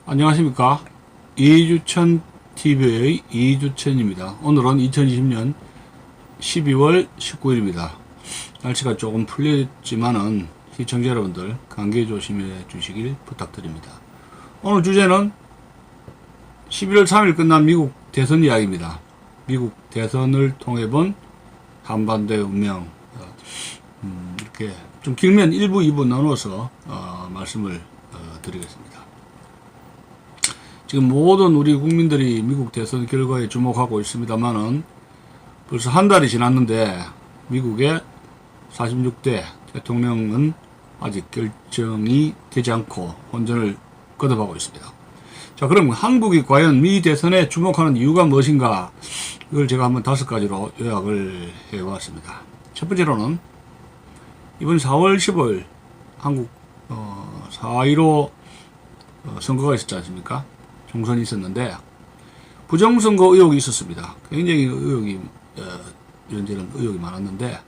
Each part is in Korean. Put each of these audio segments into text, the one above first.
안녕하십니까. 이주천 TV의 이주천입니다. 오늘은 2020년 12월 19일입니다. 날씨가 조금 풀렸지만은 시청자 여러분들 감기 조심해 주시길 부탁드립니다. 오늘 주제는 11월 3일 끝난 미국 대선 이야기입니다. 미국 대선을 통해 본 한반도의 운명. 이렇게 좀 길면 1부, 2부 나눠서 말씀을 드리겠습니다. 지금 모든 우리 국민들이 미국 대선 결과에 주목하고 있습니다만은 벌써 한 달이 지났는데 미국의 46대 대통령은 아직 결정이 되지 않고 혼전을 거듭하고 있습니다. 자, 그럼 한국이 과연 미 대선에 주목하는 이유가 무엇인가? 이걸 제가 한번 5가지로 요약을 해봤습니다. 첫 번째로는 이번 4월 15일 한국 4.15 선거가 있었지 않습니까? 총선이 있었는데 부정선거 의혹이 있었습니다. 굉장히 의혹이 이런저런 의혹이 많았는데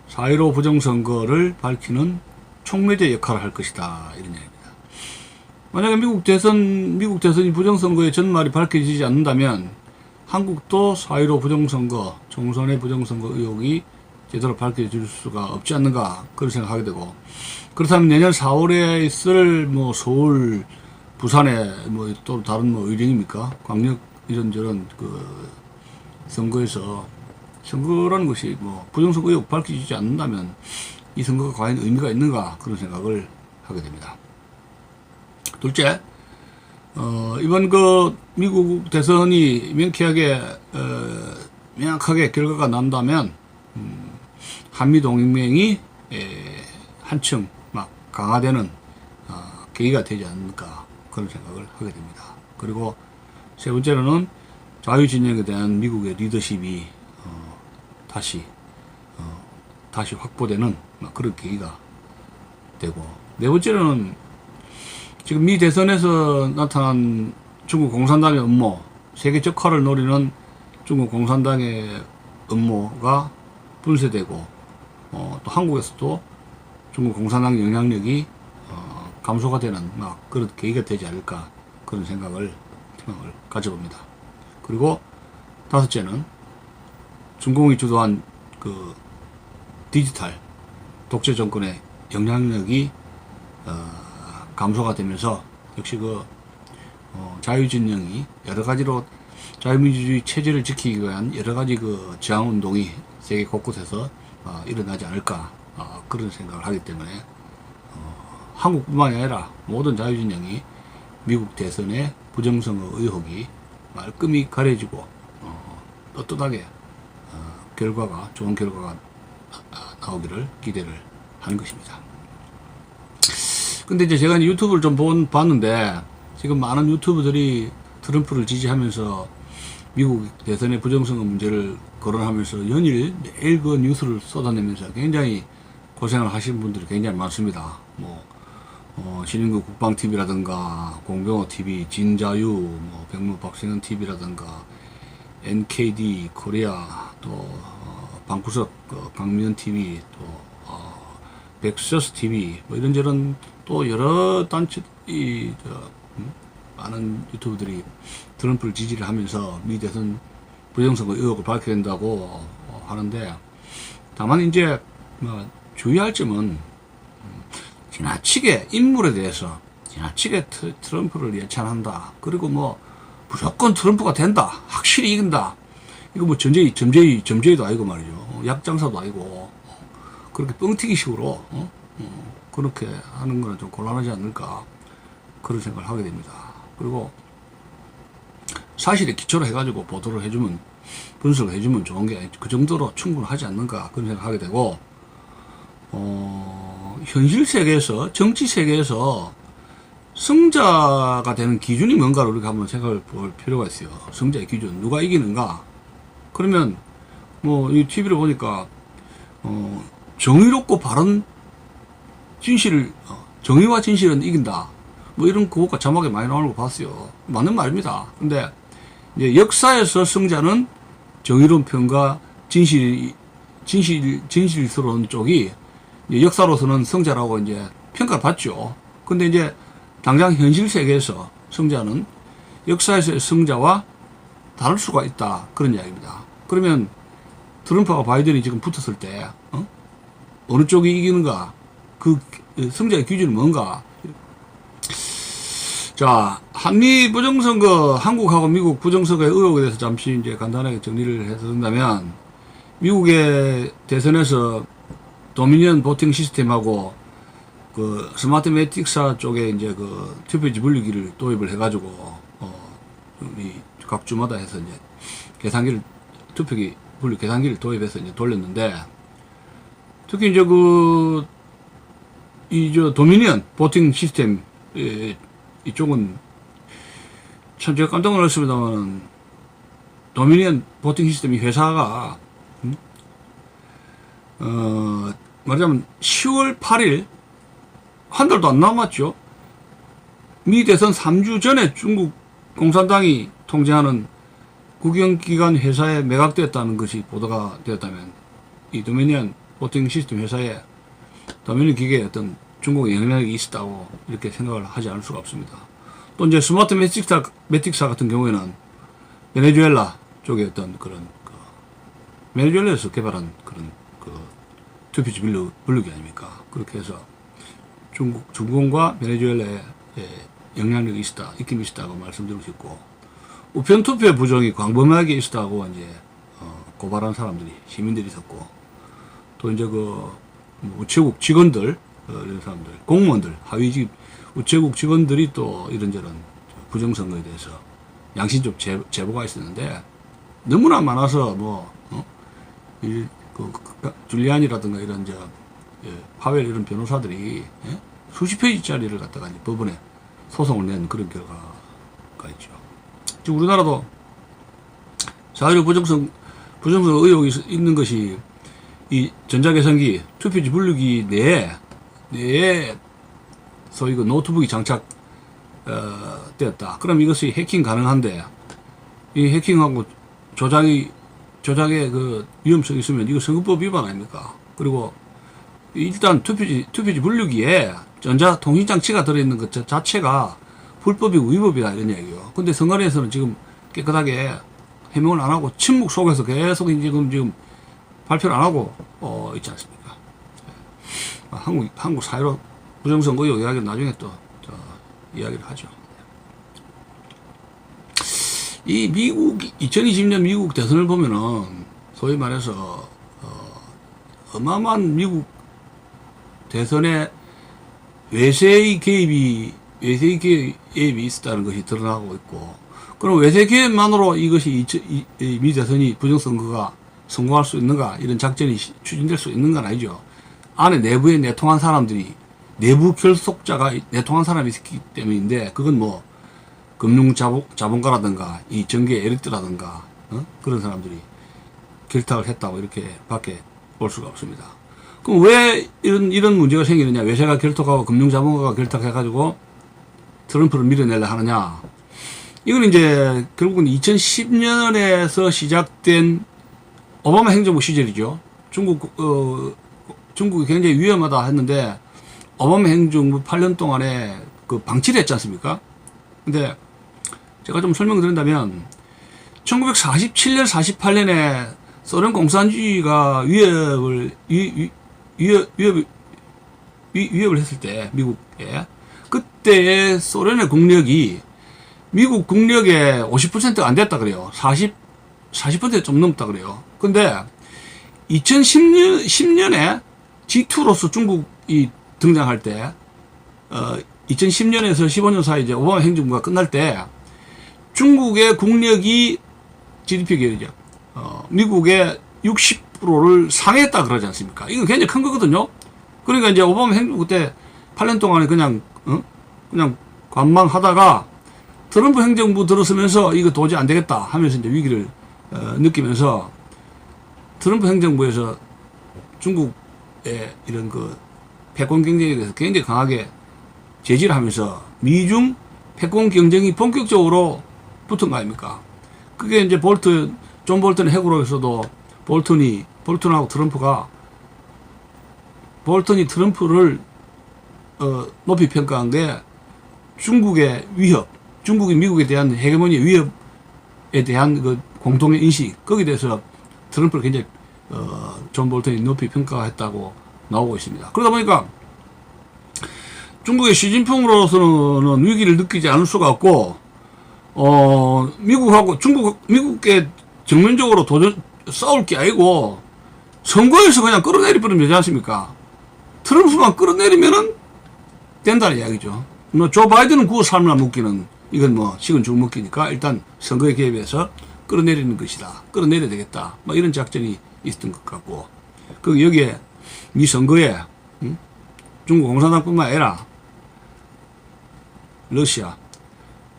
4.15 부정선거를 밝히는 촉매제 역할을 할 것이다, 이런 얘기입니다. 만약에 미국 대선이 부정선거의 전말이 밝혀지지 않는다면 한국도 4.15 부정선거, 총선의 부정선거 의혹이 제대로 밝혀질 수가 없지 않는가, 그런 생각하게 되고, 그렇다면 내년 4월에 있을 서울, 부산에 또 다른 의령입니까? 광역 이런저런 선거에서 선거라는 것이 부정선거 의혹 밝혀지지 않는다면 이 선거가 과연 의미가 있는가, 그런 생각을 하게 됩니다. 둘째, 이번 미국 대선이 명확하게 결과가 난다면 한미 동맹이 한층 강화되는 계기가 되지 않을까, 그런 생각을 하게 됩니다. 그리고 세 번째로는 자유진영에 대한 미국의 리더십이 다시 확보되는 그런 계기가 되고, 네 번째로는 지금 미 대선에서 나타난 중국 공산당의 음모, 세계 적화를 노리는 중국 공산당의 음모가 분쇄되고, 또 한국에서도 중국 공산당 영향력이 감소가 되는 그런 계기가 되지 않을까, 그런 생각을 가져봅니다. 그리고 다섯째는 중공이 주도한 디지털 독재 정권의 영향력이 감소가 되면서 역시 자유진영이 여러 가지로 자유민주주의 체제를 지키기 위한 여러 가지 저항 운동이 세계 곳곳에서 일어나지 않을까, 그런 생각을 하기 때문에 한국뿐만이 아니라 모든 자유진영이 미국 대선의 부정선거 의혹이 말끔히 가려지고 떳떳하게 좋은 결과가 나오기를 기대를 하는 것입니다. 근데 이제 제가 유튜브를 좀 봤는데 지금 많은 유튜브들이 트럼프를 지지하면서 미국 대선의 부정선거 문제를 거론하면서 연일 매일 뉴스를 쏟아내면서 굉장히 고생을 하시는 분들이 굉장히 많습니다. 신인구 국방TV라든가 공병호TV, 진자유, 백무 박승현 TV라든가 NKD 코리아, 또 방구석 강민TV, 또 백서스TV, 이런저런 또 여러 단체 많은 유튜브들이 트럼프를 지지를 하면서 미 대선 부정선거 의혹을 밝혀야 된다고 하는데, 다만 이제 주의할 점은 지나치게 인물에 대해서 지나치게 트럼프를 예찬한다, 그리고 무조건 트럼프가 된다, 확실히 이긴다, 이거 점쟁이도 아니고 말이죠, 약장사도 아니고 그렇게 뻥튀기식으로 그렇게 하는 거는 좀 곤란하지 않을까, 그런 생각을 하게 됩니다. 그리고 사실에 기초로 해가지고 보도를 해주면, 분석을 해주면 좋은 게 그 정도로 충분하지 않는가, 그런 생각을 하게 되고, 현실 세계에서, 정치 세계에서 승자가 되는 기준이 뭔가를 우리가 한번 생각해 볼 필요가 있어요. 승자의 기준, 누가 이기는가? 그러면 이 TV를 보니까 정의롭고 바른 진실을, 정의와 진실은 이긴다, 이런 구호가 자막에 많이 나오는 거 봤어요. 맞는 말입니다. 근데 이제 역사에서 승자는 정의로운 편과 진실스러운 쪽이 역사로서는 승자라고 이제 평가를 받죠. 근데 이제 당장 현실 세계에서 승자는 역사에서의 승자와 다를 수가 있다. 그런 이야기입니다. 그러면 트럼프와 바이든이 지금 붙었을 때 어느 쪽이 이기는가? 그 승자의 기준이 뭔가? 자, 한미 부정선거, 한국하고 미국 부정선거의 의혹에 대해서 잠시 이제 간단하게 정리를 해서 든다면, 미국의 대선에서 도미니언 보팅 시스템하고 그 스마트 매틱사 쪽에 이제 그 투표지 분류기를 도입을 해가지고, 우리 각 주마다 해서 이제 계산기를, 투표기 분류 계산기를 도입해서 이제 돌렸는데, 특히 이제 도미니언 보팅 시스템, 이쪽은 참 제가 깜짝 놀랐습니다만, 도미니언 보팅 시스템 이 회사가 말하자면 10월 8일 한 달도 안 남았죠. 미 대선 3주 전에 중국 공산당이 통제하는 국영기관 회사에 매각되었다는 것이 보도가 되었다면, 이 도미니언 보팅 시스템 회사에 도미니언 기계에 어떤 중국의 영향력이 있었다고 이렇게 생각을 하지 않을 수가 없습니다. 또 이제 스마트 매틱사 같은 경우에는 베네수엘라 쪽의 어떤 그런 베네수엘라에서 개발한 그런 투표지 분류기 아닙니까? 그렇게 해서 중공과 베네수엘라에 영향력이 있긴 있었다고 말씀드리고 싶고, 우편 투표 부정이 광범위하게 있었다고 이제 고발한 사람들이, 시민들이 있었고, 또 이제 우체국 직원들, 이런 사람들, 공무원들, 하위직 우체국 직원들이 또 이런저런 부정선거에 대해서 양심적 제보가 있었는데, 너무나 많아서 줄리안이라든가 이런 파웰 이런 변호사들이 수십 페이지짜리를 갖다가 이제 법원에 소송을 낸 그런 결과가 있죠. 지금 우리나라도 4.16 부정선거 의혹이 있는 것이 이 전자계산기, 투표지 분류기 내에 소위 노트북이 장착 되었다. 그럼 이것이 해킹 가능한데, 이 해킹하고 조작의 위험성이 있으면 이거 선거법 위반 아닙니까? 그리고 일단 투표지 분류기에 전자통신장치가 들어있는 것 자체가 불법이고 위법이다 이런 얘기예요. 근데 선관위에서는 지금 깨끗하게 해명을 안 하고 침묵 속에서 계속 지금 발표를 안 하고 있지 않습니까? 한국 사회로 부정선거 의혹 이야기는 나중에 또 이야기를 하죠. 이 2020년 미국 대선을 보면은 소위 말해서 어마어마한 미국 대선에 외세의 개입이 있었다는 것이 드러나고 있고, 그럼 외세 개입만으로 이것이 미 대선이 부정선거가 성공할 수 있는가, 이런 작전이 추진될 수 있는 건 아니죠. 안에 내부에 내통한 사람들이, 내부 결속자가 내통한 사람이 있기 때문인데, 그건 금융 자본가라든가 이 전계 엘리트라든가 그런 사람들이 결탁을 했다고 이렇게 밖에 볼 수가 없습니다. 그럼 왜 이런 문제가 생기느냐? 외세가 결탁하고 금융 자본가가 결탁해가지고 트럼프를 밀어내려 하느냐? 이건 이제 결국은 2010년에서 시작된 오바마 행정부 시절이죠. 중국이 굉장히 위험하다 했는데 오바마 행정부 8년 동안에 방치를 했지 않습니까? 근데 제가 좀 설명드린다면 1947년, 48년에 소련 공산주의가 위협을 했을 때 미국에, 그때의 소련의 국력이 미국 국력의 50%가 안 됐다 그래요. 40% 좀 넘었다 그래요. 근데 2010년에 G2로서 중국이 등장할 때 2010년에서 15년 사이 이제 오바마 행정부가 끝날 때 중국의 국력이 GDP 계열이죠. 미국의 60%를 상회했다 그러지 않습니까? 이거 굉장히 큰 거거든요. 그러니까 이제 오바마 행정부 때 8년 동안에 그냥 관망하다가 트럼프 행정부 들어서면서 이거 도저히 안 되겠다 하면서 이제 위기를 느끼면서 트럼프 행정부에서 중국의 이런 패권 경쟁에 대해서 굉장히 강하게 제지를 하면서 미중 패권 경쟁이 본격적으로 붙은 거 아닙니까? 그게 이제 존 볼턴의 핵으로서도 볼턴하고 트럼프가 볼턴이 트럼프를 높이 평가한 게 중국의 위협, 중국이 미국에 대한 헤게모니 위협에 대한 그 공동의 인식, 거기에 대해서 트럼프를 굉장히 존 볼턴이 높이 평가했다고 나오고 있습니다. 그러다 보니까 중국의 시진핑으로서는 위기를 느끼지 않을 수가 없고, 미국하고 미국에 정면적으로 싸울 게 아니고 선거에서 그냥 끌어내리 버리면 되지 않습니까? 트럼프만 끌어내리면은 된다는 이야기죠. 뭐 조 바이든은 구워 삶나 먹기는 이건 뭐 식은 죽 먹기니까 일단 선거에 개입해서 끌어내리는 것이다. 끌어내려야 되겠다. 뭐 이런 작전이 있었던 것 같고, 그 여기에 이 선거에 중국 공산당뿐만 아니라 러시아,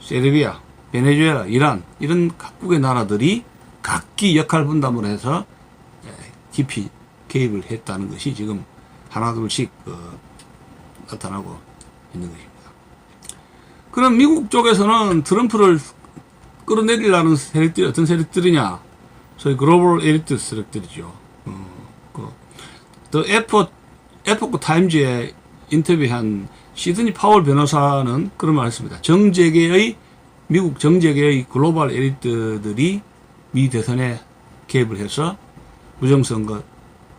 세르비아, 베네수엘라, 이란 이런 각국의 나라들이 각기 역할 분담을 해서 깊이 개입을 했다는 것이 지금 하나둘씩 나타나고 있는 것입니다. 그럼 미국 쪽에서는 트럼프를 끌어내리려는 세력들이 어떤 세력들이냐? 소위 글로벌 엘리트 세력들이죠. 더 에포크 타임즈에 인터뷰한 시드니 파월 변호사는 그런 말을 했습니다. 미국 정재계의 글로벌 엘리트들이 미 대선에 개입을 해서 부정선거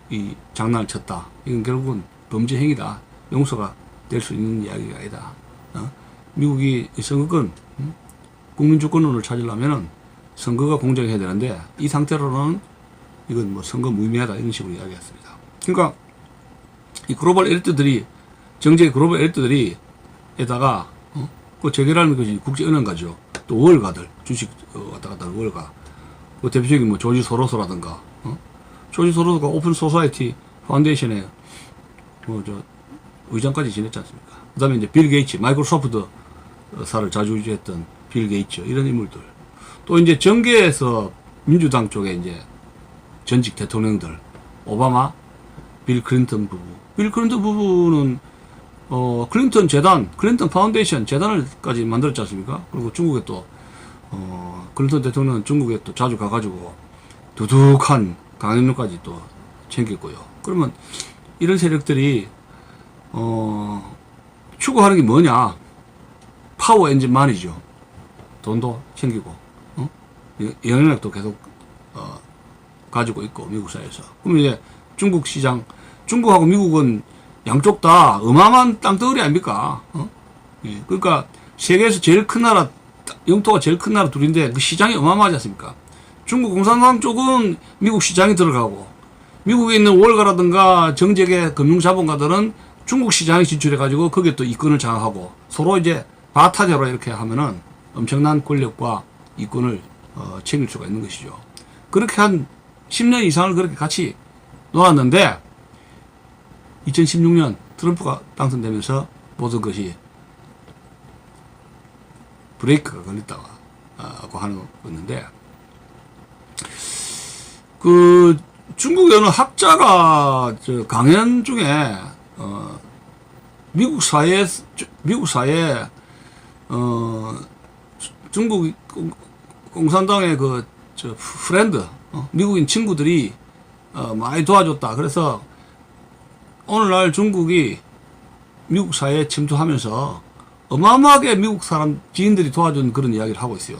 이 장난을 쳤다. 이건 결국은 범죄 행위다. 용서가 될 수 있는 이야기가 아니다. 미국이 선거권, 국민주권론을 찾으려면은 선거가 공정해야 되는데 이 상태로는 이건 뭐 선거 무의미하다 이런 식으로 이야기했습니다. 그러니까 이 글로벌 엘리트들이 정제 글로벌 엘리트들이 에다가 그 재계라는 것이 국제은행가죠. 또 월가들 주식 왔다 갔다 하는 월가. 그 대표적인 뭐 조지 소로스라든가 조지 소로스가 오픈 소사이티 파운데이션에 뭐 저 의장까지 지냈지 않습니까? 그다음에 이제 빌 게이츠, 마이크로소프트 사를 자주지했던 빌 게이츠 이런 인물들. 또 이제 정계에서 민주당 쪽에 이제 전직 대통령들 오바마, 빌 클린턴 부부. 빌 클린턴 부부는 클린턴 재단, 클린턴 파운데이션 재단을까지 만들었지 않습니까? 그리고 중국에 또 클린턴 대통령은 중국에 또 자주 가가지고 두둑한 강연료까지 또 챙겼고요. 그러면 이런 세력들이 추구하는 게 뭐냐? 파워 엔진만이죠. 돈도 챙기고 영향력도 계속 가지고 있고 미국 사회에서. 그럼 이제 중국 시장, 중국하고 미국은 양쪽 다 어마어마한 땅덩어리 아닙니까? 예, 그러니까 세계에서 제일 큰 나라, 영토가 제일 큰 나라 둘인데 그 시장이 어마어마하지 않습니까? 중국 공산당 쪽은 미국 시장이 들어가고 미국에 있는 월가라든가 정재계 금융자본가들은 중국 시장에 진출해가지고 거기에 또 이권을 장악하고 서로 이제 바타제로 이렇게 하면은 엄청난 권력과 이권을 챙길 수가 있는 것이죠. 그렇게 한 10년 이상을 그렇게 같이 놀았는데 2016년 트럼프가 당선되면서 모든 것이 브레이크가 걸렸다고 하는 거였는데, 그 중국의 어느 학자가 저 강연 중에 미국 사회 중국 공산당의 그 저 프렌드 미국인 친구들이 많이 도와줬다. 그래서 오늘날 중국이 미국 사회에 침투하면서 어마어마하게 미국 사람 지인들이 도와준 그런 이야기를 하고 있어요.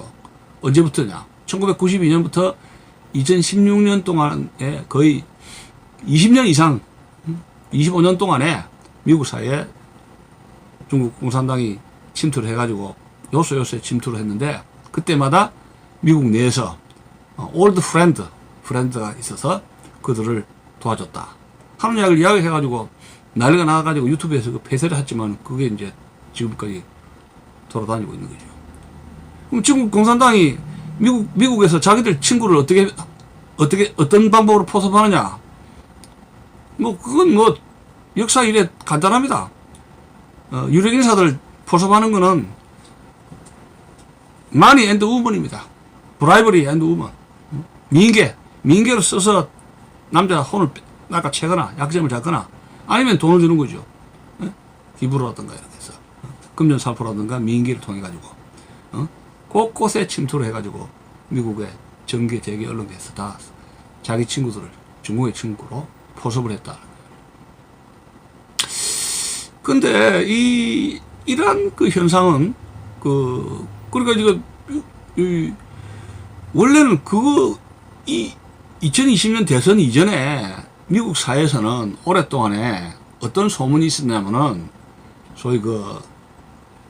언제부터냐? 1992년부터 2016년 동안에 거의 20년 이상, 25년 동안에 미국 사회에 중국 공산당이 침투를 해가지고 요소요소에 침투를 했는데, 그때마다 미국 내에서 올드 프렌드가 있어서 그들을 도와줬다 하는 이야기를 이야기해가지고 난리가 나가지고 유튜브에서 그 폐쇄를 했지만 그게 이제 지금까지 돌아다니고 있는 거죠. 그럼 중국 공산당이 미국에서 자기들 친구를 어떤 방법으로 포섭하느냐? 뭐 그건 뭐 역사 이래 간단합니다. 유력 인사들 포섭하는 거는 money and woman입니다. bribery and woman. 민계로 써서 남자 혼을 낚아채거나 약점을 잡거나 아니면 돈을 주는 거죠. 기부라든가 이렇게 해서 금전살포라든가 민계를 통해 가지고 곳곳에 침투를 해가지고 미국의 정계, 재계, 언론계에서 다 자기 친구들을 중국의 친구로 포섭을 했다. 근데 이러한 그 현상은 그 그러니까 지금 원래는 그거 2020년 대선 이전에 미국 사회에서는 오랫동안에 어떤 소문이 있었냐면은 소위 그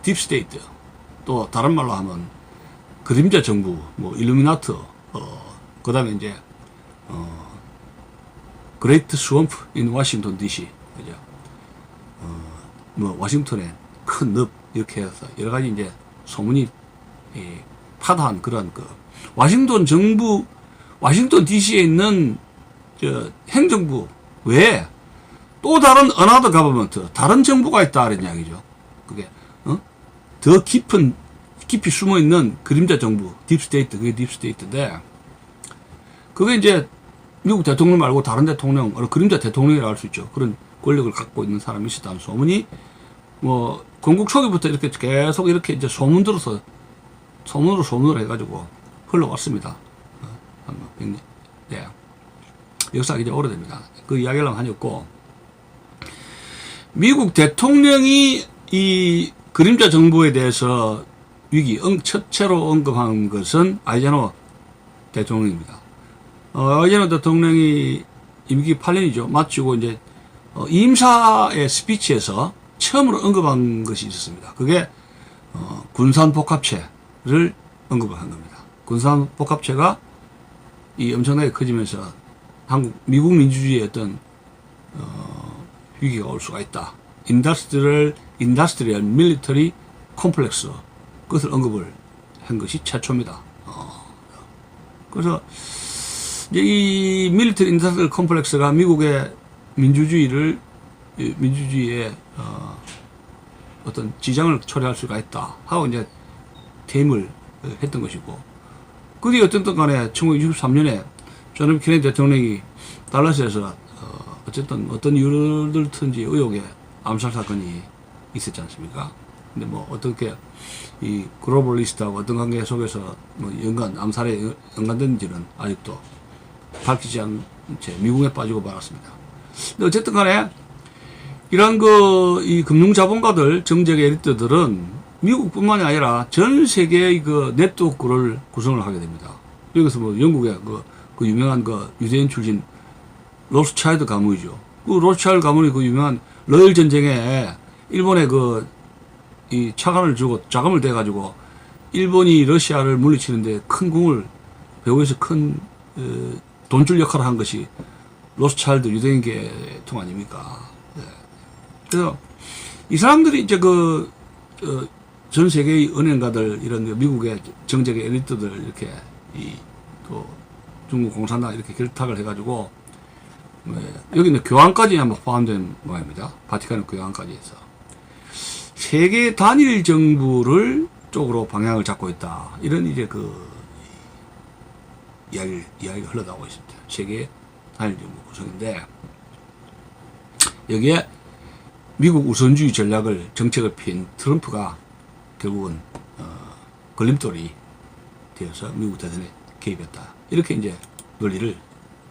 딥스테이트, 또 다른 말로 하면 그림자 정부, 뭐 일루미나트, 그다음에 이제 그레이트 스왑프 인 워싱턴 DC, 그죠? 뭐 워싱턴에 큰 늪 이렇게 해서 여러 가지 이제 소문이 파다한 그런 그 워싱턴 정부, 워싱턴 DC에 있는 저 행정부 외에 또 다른 어나더 가버먼트, 다른 정부가 있다 그런 이야기죠. 그게 더 깊이 숨어 있는 그림자 정부, 딥스테이트, 그게 딥스테이트인데, 그게 이제 미국 대통령 말고 다른 대통령, 그림자 대통령이라고 할 수 있죠. 그런 권력을 갖고 있는 사람이 있었다는 소문이 뭐 건국 초기부터 이렇게 계속 이렇게 이제 소문 들어서 소문으로 해가지고 흘러왔습니다. 한 100년. 네. 역사가 이제 오래됩니다. 그 이야기를 하니까 미국 대통령이 이 그림자 정부에 대해서 첫째로 언급한 것은 아이젠하워 대통령입니다. 아이젠하워 대통령이 임기 8년이죠. 마치고 이제 임사의 스피치에서 처음으로 언급한 것이 있었습니다. 그게 군산복합체를 언급을 한 겁니다. 군산복합체가 이 엄청나게 커지면서 미국 민주주의의 어떤 위기가 올 수가 있다. 인더스트리얼 밀리터리 콤플렉스, 그것을 언급을 한 것이 최초입니다. 그래서 이제 이 밀리터리 인더스트리얼 콤플렉스가 미국의 민주주의의 어떤 지장을 초래할 수가 있다 하고 이제 퇴임을 했던 것이고, 그 뒤에 어쨌든 간에 1963년에 존 F 케네디 대통령이 달라스에서 어쨌든 어떤 이유를 튼지 의혹의 암살 사건이 있었지 않습니까? 근데 뭐 어떻게 이 글로벌리스트하고 어떤 관계 속에서 뭐 암살에 연관된지는 아직도 밝히지 않은 채 미국에 빠지고 말았습니다. 근데 어쨌든 간에 이런 이 금융자본가들, 정책의 엘리트들은 미국뿐만이 아니라 전 세계의 그 네트워크를 구성을 하게 됩니다. 여기서 뭐 영국의 그 유명한 유대인 출신 로스차일드 가문이죠. 그 로스차일드 가문이 그 유명한 러일 전쟁에 일본에 이 차관을 주고 자금을 대가지고 일본이 러시아를 물리치는데 큰 공을 배후에서 큰 돈줄 역할을 한 것이 로스차일드 유대인 계통 아닙니까? 네. 그래서 이 사람들이 이제 전 세계의 은행가들, 이런 미국의 정책의 엘리트들 이렇게 또 중국 공산당 이렇게 결탁을 해가지고 여기는 교황까지 아마 포함된 모양입니다. 바티칸은 교황까지 해서 세계 단일 정부를 쪽으로 방향을 잡고 있다. 이런 이제 이야기가 흘러나오고 있습니다. 세계 단일 정부 구성인데, 여기에 미국 우선주의 정책을 핀 트럼프가 결국은 걸림돌이 되어서 미국 대선에 개입했다. 이렇게 이제 논리를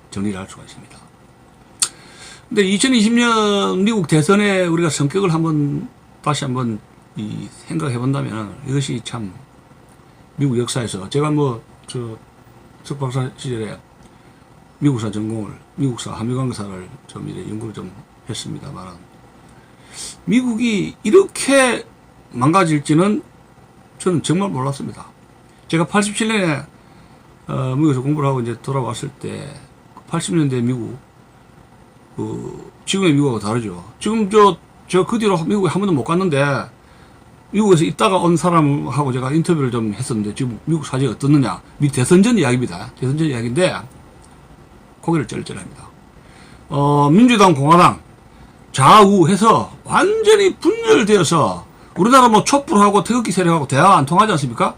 정리를 할 수가 있습니다. 근데 2020년 미국 대선에 우리가 성격을 다시 한번 생각해 본다면, 이것이 참 미국 역사에서, 제가 석박사 시절에 미국사 전공을, 미국사 한미관계사를 좀 이래 연구를 좀 했습니다만, 미국이 이렇게 망가질지는 저는 정말 몰랐습니다. 제가 87년에 미국에서 공부를 하고 이제 돌아왔을 때 80년대 미국, 지금의 미국하고 다르죠. 지금 제가 그 뒤로 미국에 한 번도 못 갔는데, 미국에서 있다가 온 사람하고 제가 인터뷰를 좀 했었는데, 지금 미국 사정이 어떻느냐. 대선 전 이야기입니다. 대선 전 이야기인데, 고개를 쩔쩔합니다. 민주당, 공화당, 좌우해서 완전히 분열되어서, 우리나라 뭐 촛불하고 태극기 세력하고 대화가 안 통하지 않습니까?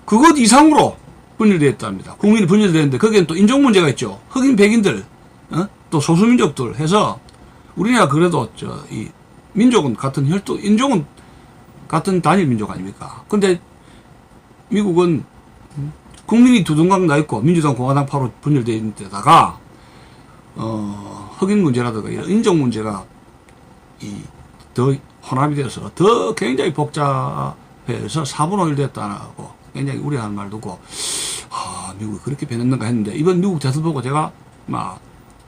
그것 이상으로 분열되어 있답니다. 국민이 분열되는데, 거기엔 또 인종 문제가 있죠. 흑인, 백인들, 또 소수민족들 해서, 우리나라 그래도 민족은 인종은 같은 단일 민족 아닙니까? 근데 미국은 국민이 두둥강 나 있고 민주당, 공화당 파로 분열되어 있는 데다가 흑인 문제라든가 이런 인종 문제가 더 혼합이 돼서 더 굉장히 복잡해지고 회에서 4분의 1 됐다고 굉장히 우려하는 말도 있고, 미국이 그렇게 변했는가 했는데, 이번 미국 대선 보고 제가 막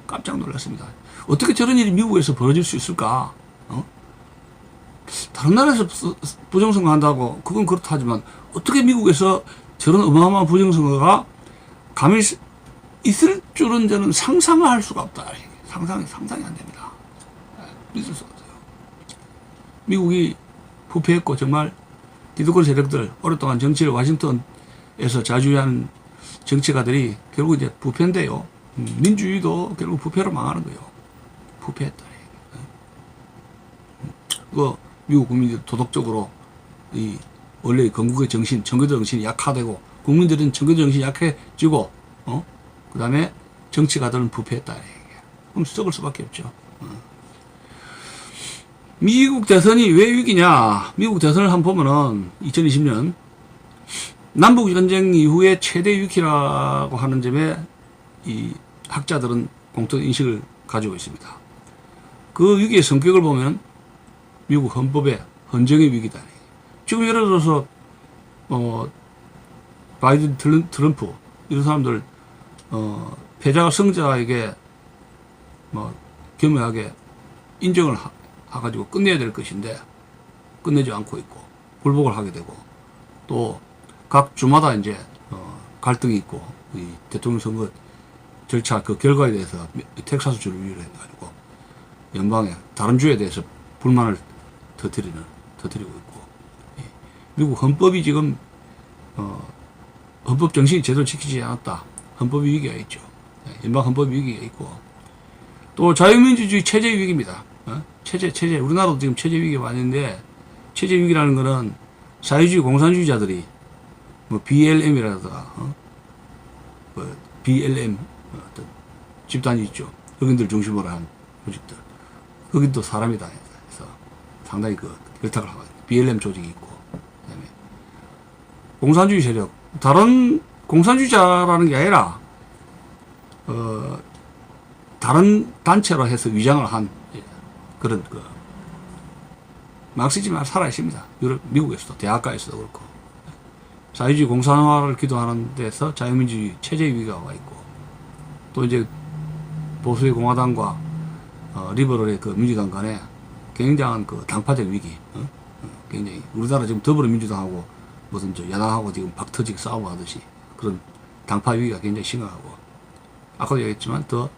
깜짝 놀랐습니다. 어떻게 저런 일이 미국에서 벌어질 수 있을까? 다른 나라에서 부정선거 한다고, 그건 그렇다 하지만, 어떻게 미국에서 저런 어마어마한 부정선거가 감히 있을 줄은 저는 상상을 할 수가 없다. 상상이 안 됩니다. 믿을 수가 없어요. 미국이 부패했고, 정말 기득권 세력들, 오랫동안 정치를 워싱턴에서 자주한 정치가들이 결국 이제 부패인데요. 민주주의도 결국 부패로 망하는 거예요. 부패했다. 미국 국민들이 도덕적으로 원래 건국의 정신, 청교도 정신이 약화되고, 국민들은 청교도 정신이 약해지고, 그 다음에 정치가들은 부패했다. 그럼 썩을 수밖에 없죠. 미국 대선이 왜 위기냐? 미국 대선을 한번 보면은 2020년 남북전쟁 이후에 최대 위기라고 하는 점에 이 학자들은 공통 인식을 가지고 있습니다. 그 위기의 성격을 보면 미국 헌법의 헌정의 위기다. 지금 예를 들어서 바이든, 트럼프 이런 사람들 패자가 승자에게 겸허하게 인정을 해가지고 끝내야 될 것인데 끝내지 않고 있고 불복을 하게 되고, 또 각 주마다 이제 갈등이 있고, 이 대통령 선거 절차 그 결과에 대해서 텍사스 주를 위로 해가지고 연방의 다른 주에 대해서 불만을 터뜨리고 있고, 미국 헌법이 지금 헌법 정신이 제대로 지키지 않았다. 헌법이 위기가 있죠. 연방 헌법이 위기가 있고, 또 자유민주주의 체제 위기입니다. 체제. 우리나라도 지금 체제 위기가 많은데, 체제 위기라는 거는 사회주의 공산주의자들이 BLM이라든가 BLM 어떤 집단이 있죠. 흑인들 중심으로 한 조직들. 흑인도 사람이다. 그래서 상당히 결탁을 하거든요. BLM 조직이 있고, 그다음에 공산주의 세력. 다른 공산주의자라는 게 아니라 다른 단체로 해서 위장을 한 그런 막시즘이 살아 있습니다. 미국에서도 대학가에서도 그렇고, 사회주의 공산화를 기도하는 데서 자유민주주의 체제 위기가 와 있고, 또 이제 보수의 공화당과 리버럴의 그 민주당 간에 굉장한 그 당파적 위기, 굉장히 우리나라 지금 더불어민주당하고 무슨 야당하고 지금 박터지게 싸우고 하듯이 그런 당파 위기가 굉장히 심각하고, 아까도 얘기했지만 더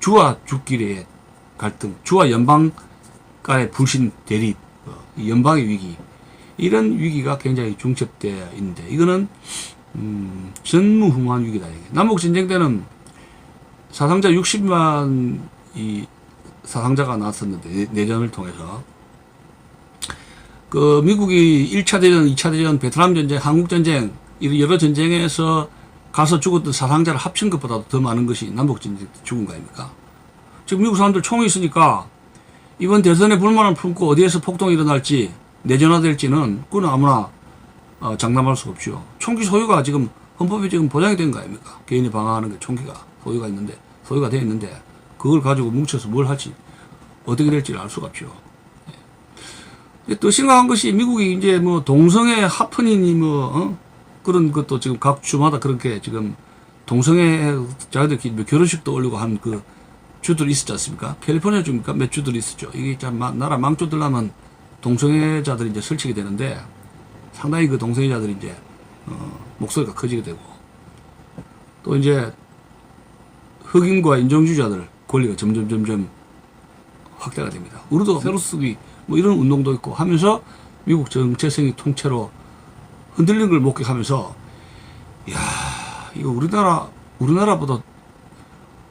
주와 주끼리의 갈등, 주와 연방 간의 불신 대립, 연방의 위기, 이런 위기가 굉장히 중첩되어 있는데, 이거는 전무후무한 위기다. 남북전쟁 때는 사상자 60만 이 사상자가 나왔었는데, 내전을 통해서 그 미국이 1차 대전, 2차 대전, 베트남 전쟁, 한국 전쟁, 이런 여러 전쟁에서 가서 죽었던 사상자를 합친 것보다도 더 많은 것이 남북전쟁 때 죽은 거 아닙니까? 지금 미국 사람들 총이 있으니까 이번 대선에 불만을 품고 어디에서 폭동이 일어날지, 내전화될지는 그건 아무나 장담할 수가 없죠. 총기 소유가 지금 헌법에 지금 보장이 된 거 아닙니까? 개인이 방어하는 게 총기가 소유가 되어 있는데 그걸 가지고 뭉쳐서 뭘 할지 어떻게 될지 알 수가 없죠. 또 심각한 것이 미국이 이제 동성애 하프닝이 그런 것도 지금 각 주마다 그렇게 지금 동성애 자들끼리 결혼식도 올리고 한 그 주들이 있었지 않습니까? 캘리포니아 주입니까? 몇 주들이 있었죠. 이게 참 나라 망조들라면 동성애자들이 이제 설치게 되는데, 상당히 그 동성애자들이 이제 목소리가 커지게 되고, 또 이제 흑인과 인종주의자들 권리가 점점 확대가 됩니다. 우리도 새로 쓰기 이런 운동도 있고 하면서 미국 정체성이 통째로 흔들리는 걸 목격하면서, 이야, 이거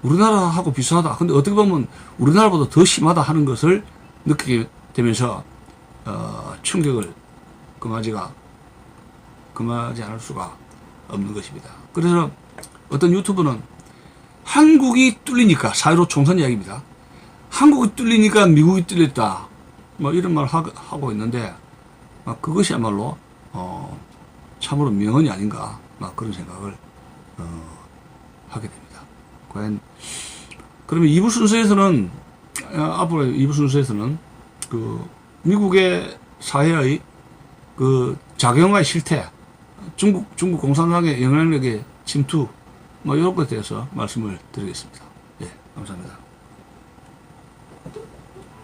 우리나라하고 비슷하다. 근데 어떻게 보면 우리나라보다 더 심하다 하는 것을 느끼게 되면서 충격을 금하지 않을 수가 없는 것입니다. 그래서 어떤 유튜브는 한국이 뚫리니까, 4.15 총선 이야기입니다. 한국이 뚫리니까 미국이 뚫렸다. 이런 말 하고 있는데, 그것이야말로 참으로 명언이 아닌가, 그런 생각을 하게 됩니다. 과연 그러면 2부 순서에서는 앞으로 2부 순서에서는 그 미국의 사회의 그 작용의 실태, 중국 공산당의 영향력의 침투, 뭐 이런 것에 대해서 말씀을 드리겠습니다. 예, 감사합니다.